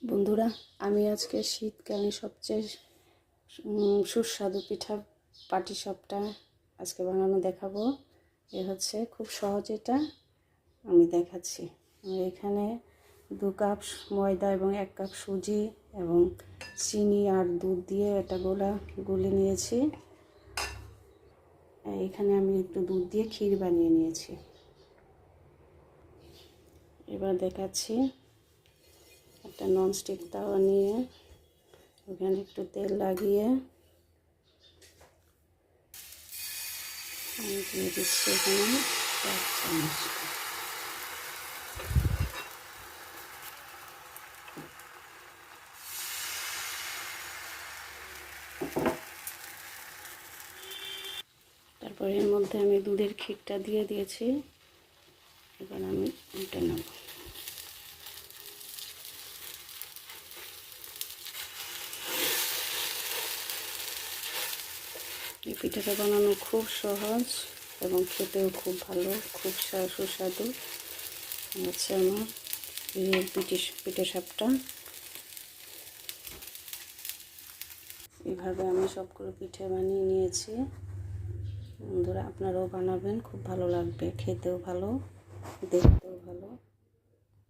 বন্ধুরা, আমি আজকে শীতকালে সবচেয়ে সুস্বাদু পিঠা পাটিসাপটা আজকে বানানো দেখাবো। এ হচ্ছে খুব সহজ, এটা আমি দেখাচ্ছি। এখানে 2 কাপ ময়দা এবং 1 কাপ সুজি এবং চিনি আর দুধ দিয়ে এটা গুলে নিয়েছি। এখানে আমি একটু দুধ দিয়ে ক্ষীর বানিয়ে নিয়েছি। এবার দেখাচ্ছি। একটা ননস্টিক তাওয়া নিয়ে ওখানে একটু তেল লাগিয়ে আমি দিয়ে দিচ্ছি এখানে 1 চামচ। তারপর এর মধ্যে আমি দুধের ক্ষীরটা দিয়ে দিয়েছি। এবার আমি উল্টে নেব। এই পিঠাটা বানানো খুব সহজ এবং খেতেও খুব ভালো, খুব সুস্বাদু হচ্ছে আমার এই পিঠাসাপটা। এইভাবে আমি সবগুলো পিঠে বানিয়ে নিয়েছি। বন্ধুরা, আপনারাও বানাবেন, খুব ভালো লাগবে, খেতেও ভালো, দেখতেও ভালো।